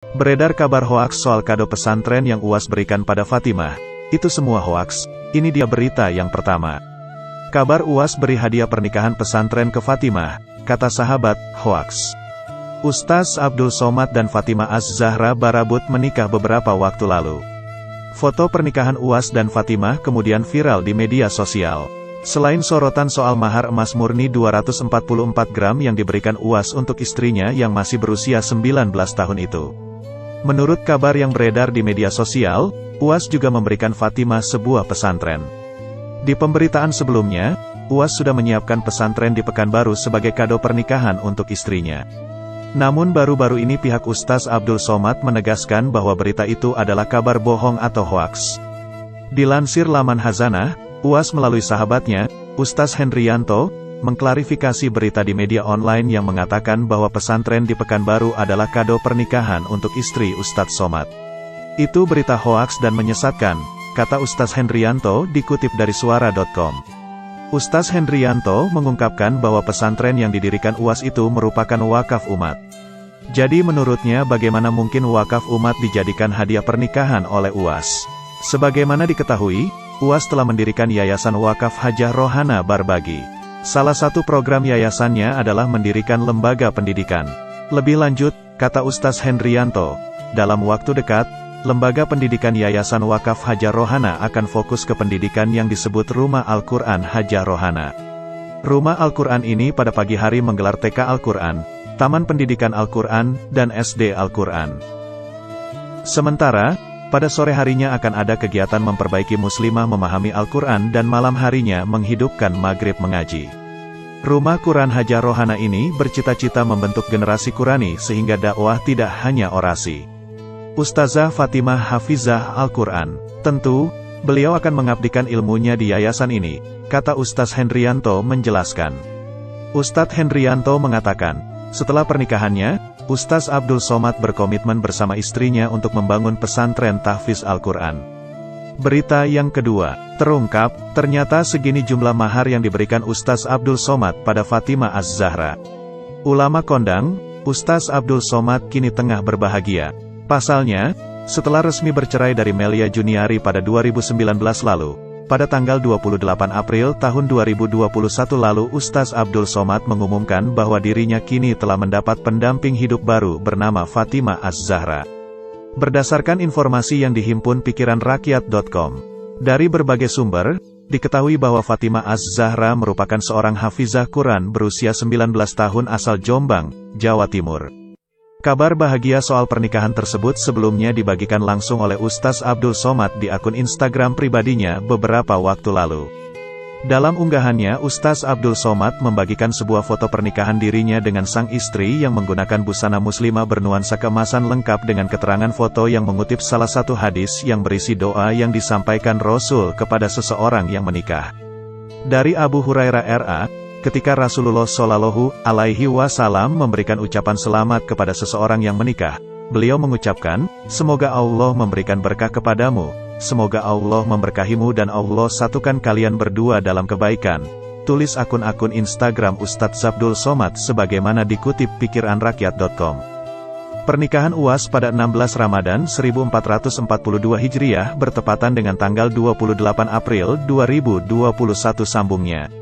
Beredar kabar hoaks soal kado pesantren yang UAS berikan pada Fatimah. Itu semua hoaks. Ini dia berita yang pertama. Kabar UAS beri hadiah pernikahan pesantren ke Fatimah, kata sahabat, hoaks. Ustaz Abdul Somad dan Fatimah Az-Zahra Barabut menikah beberapa waktu lalu. Foto pernikahan UAS dan Fatimah kemudian viral di media sosial. Selain sorotan soal mahar emas murni 244 gram yang diberikan UAS untuk istrinya yang masih berusia 19 tahun itu. Menurut kabar yang beredar di media sosial, UAS juga memberikan Fatimah sebuah pesantren. Di pemberitaan sebelumnya, UAS sudah menyiapkan pesantren di Pekanbaru sebagai kado pernikahan untuk istrinya. Namun baru-baru ini pihak Ustaz Abdul Somad menegaskan bahwa berita itu adalah kabar bohong atau hoaks. Dilansir laman Hazanah, UAS melalui sahabatnya, Ustaz Hendrianto, mengklarifikasi berita di media online yang mengatakan bahwa pesantren di Pekanbaru adalah kado pernikahan untuk istri Ustadz Somad. Itu berita hoaks dan menyesatkan, kata Ustaz Hendrianto dikutip dari suara.com. Ustaz Hendrianto mengungkapkan bahwa pesantren yang didirikan UAS itu merupakan wakaf umat. Jadi menurutnya bagaimana mungkin wakaf umat dijadikan hadiah pernikahan oleh UAS? Sebagaimana diketahui, UAS telah mendirikan Yayasan Wakaf Hajah Rohana Barbagi. Salah satu program yayasannya adalah mendirikan lembaga pendidikan. Lebih lanjut, kata Ustaz Hendrianto, dalam waktu dekat, lembaga pendidikan Yayasan Wakaf Hajah Rohana akan fokus ke pendidikan yang disebut Rumah Al-Quran Hajah Rohana. Rumah Al-Quran ini pada pagi hari menggelar TK Al-Quran, Taman Pendidikan Al-Quran, dan SD Al-Quran. Sementara, pada sore harinya akan ada kegiatan memperbaiki muslimah memahami Al-Quran dan malam harinya menghidupkan maghrib mengaji. Rumah Quran Hajah Rohana ini bercita-cita membentuk generasi Qurani sehingga dakwah tidak hanya orasi. Ustazah Fatimah Hafizah Al-Quran, tentu, beliau akan mengabdikan ilmunya di yayasan ini, kata Ustaz Hendrianto menjelaskan. Ustadz Hendrianto mengatakan, setelah pernikahannya, Ustaz Abdul Somad berkomitmen bersama istrinya untuk membangun pesantren tahfiz Al-Quran. Berita yang kedua, terungkap, ternyata segini jumlah mahar yang diberikan Ustaz Abdul Somad pada Fatimah Az-Zahra. Ulama kondang, Ustaz Abdul Somad kini tengah berbahagia. Pasalnya, setelah resmi bercerai dari Melia Juniari pada 2019 lalu, pada tanggal 28 April tahun 2021 lalu Ustaz Abdul Somad mengumumkan bahwa dirinya kini telah mendapat pendamping hidup baru bernama Fatimah Az-Zahra. Berdasarkan informasi yang dihimpun pikiranrakyat.com, dari berbagai sumber, diketahui bahwa Fatimah Az-Zahra merupakan seorang hafizah Quran berusia 19 tahun asal Jombang, Jawa Timur. Kabar bahagia soal pernikahan tersebut sebelumnya dibagikan langsung oleh Ustaz Abdul Somad di akun Instagram pribadinya beberapa waktu lalu. Dalam unggahannya Ustaz Abdul Somad membagikan sebuah foto pernikahan dirinya dengan sang istri yang menggunakan busana muslimah bernuansa keemasan lengkap dengan keterangan foto yang mengutip salah satu hadis yang berisi doa yang disampaikan Rasul kepada seseorang yang menikah. Dari Abu Hurairah R.A., ketika Rasulullah Shallallahu Alaihi Wasallam memberikan ucapan selamat kepada seseorang yang menikah, beliau mengucapkan, semoga Allah memberikan berkah kepadamu, semoga Allah memberkahimu dan Allah satukan kalian berdua dalam kebaikan. Tulis akun-akun Instagram Ustadz Abdul Somad sebagaimana dikutip pikiranrakyat.com. Pernikahan UAS pada 16 Ramadan 1442 Hijriah bertepatan dengan tanggal 28 April 2021 sambungnya.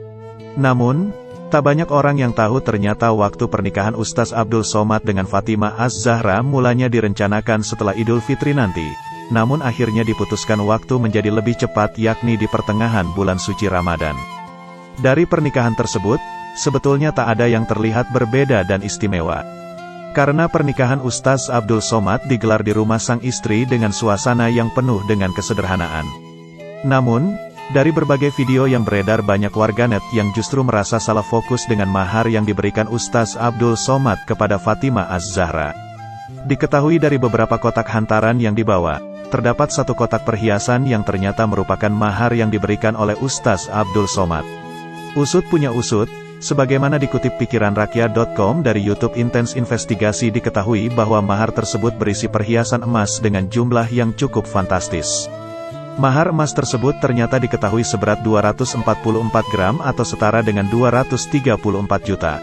Namun, tak banyak orang yang tahu ternyata waktu pernikahan Ustaz Abdul Somad dengan Fatimah Az-Zahra mulanya direncanakan setelah Idul Fitri nanti. Namun akhirnya diputuskan waktu menjadi lebih cepat yakni di pertengahan bulan suci Ramadan. Dari pernikahan tersebut, sebetulnya tak ada yang terlihat berbeda dan istimewa. Karena pernikahan Ustaz Abdul Somad digelar di rumah sang istri dengan suasana yang penuh dengan kesederhanaan. Namun, dari berbagai video yang beredar banyak warganet yang justru merasa salah fokus dengan mahar yang diberikan Ustaz Abdul Somad kepada Fatimah Az-Zahra. Diketahui dari beberapa kotak hantaran yang dibawa, terdapat satu kotak perhiasan yang ternyata merupakan mahar yang diberikan oleh Ustaz Abdul Somad. Usut punya usut, sebagaimana dikutip pikiranrakyat.com dari YouTube Intens Investigasi diketahui bahwa mahar tersebut berisi perhiasan emas dengan jumlah yang cukup fantastis. Mahar emas tersebut ternyata diketahui seberat 244 gram atau setara dengan 234 juta.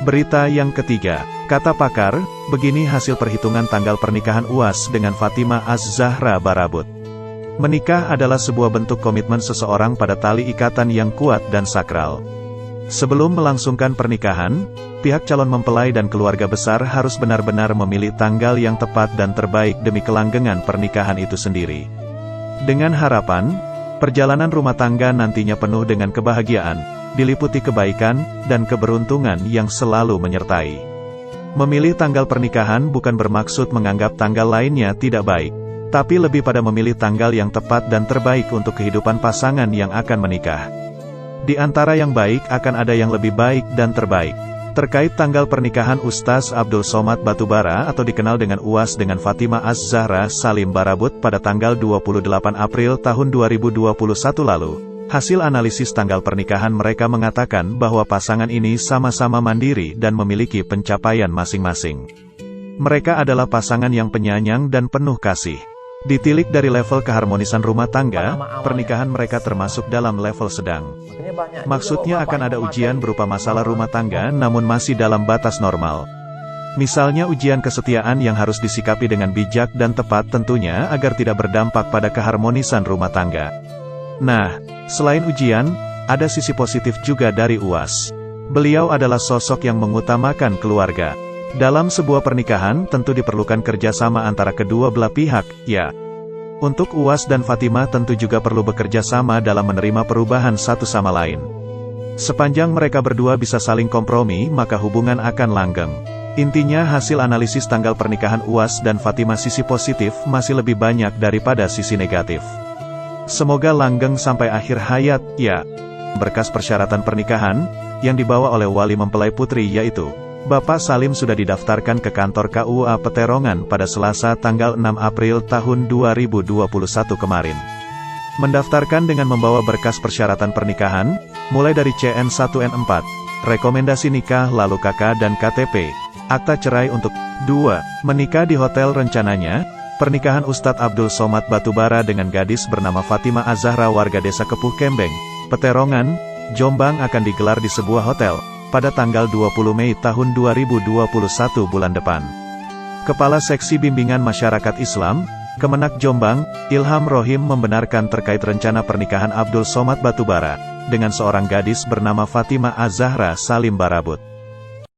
Berita yang ketiga, kata pakar, begini hasil perhitungan tanggal pernikahan UAS dengan Fatimah Az-Zahra Barabut. Menikah adalah sebuah bentuk komitmen seseorang pada tali ikatan yang kuat dan sakral. Sebelum melangsungkan pernikahan, pihak calon mempelai dan keluarga besar harus benar-benar memilih tanggal yang tepat dan terbaik demi kelanggengan pernikahan itu sendiri. Dengan harapan, perjalanan rumah tangga nantinya penuh dengan kebahagiaan, diliputi kebaikan, dan keberuntungan yang selalu menyertai. Memilih tanggal pernikahan bukan bermaksud menganggap tanggal lainnya tidak baik, tapi lebih pada memilih tanggal yang tepat dan terbaik untuk kehidupan pasangan yang akan menikah. Di antara yang baik akan ada yang lebih baik dan terbaik. Terkait tanggal pernikahan Ustaz Abdul Somad Batubara atau dikenal dengan UAS dengan Fatimah Az-Zahra Salim Barabut pada tanggal 28 April tahun 2021 lalu, hasil analisis tanggal pernikahan mereka mengatakan bahwa pasangan ini sama-sama mandiri dan memiliki pencapaian masing-masing. Mereka adalah pasangan yang penyayang dan penuh kasih. Ditilik dari level keharmonisan rumah tangga, pernikahan mereka termasuk dalam level sedang. Maksudnya akan ada ujian berupa masalah rumah tangga namun masih dalam batas normal. Misalnya ujian kesetiaan yang harus disikapi dengan bijak dan tepat tentunya agar tidak berdampak pada keharmonisan rumah tangga. Nah, selain ujian, ada sisi positif juga dari UAS. Beliau adalah sosok yang mengutamakan keluarga. Dalam sebuah pernikahan tentu diperlukan kerjasama antara kedua belah pihak, ya. Untuk UAS dan Fatimah tentu juga perlu bekerja sama dalam menerima perubahan satu sama lain. Sepanjang mereka berdua bisa saling kompromi, maka hubungan akan langgeng. Intinya hasil analisis tanggal pernikahan UAS dan Fatimah sisi positif masih lebih banyak daripada sisi negatif. Semoga langgeng sampai akhir hayat, ya. Berkas persyaratan pernikahan, yang dibawa oleh wali mempelai putri yaitu Bapak Salim sudah didaftarkan ke kantor KUA Peterongan pada Selasa tanggal 6 April tahun 2021 kemarin. Mendaftarkan dengan membawa berkas persyaratan pernikahan, mulai dari CN1N4, rekomendasi nikah lalu KK dan KTP, akta cerai untuk 2. Menikah di hotel rencananya, pernikahan Ustadz Abdul Somad Batubara dengan gadis bernama Fatimah Az-Zahra warga desa Kepuh Kembeng, Peterongan, Jombang akan digelar di sebuah hotel pada tanggal 20 Mei tahun 2021 bulan depan. Kepala Seksi Bimbingan Masyarakat Islam, Kemenak Jombang, Ilham Rohim membenarkan terkait rencana pernikahan Abdul Somad Batubara dengan seorang gadis bernama Fatimah Az-Zahra Salim Barabut.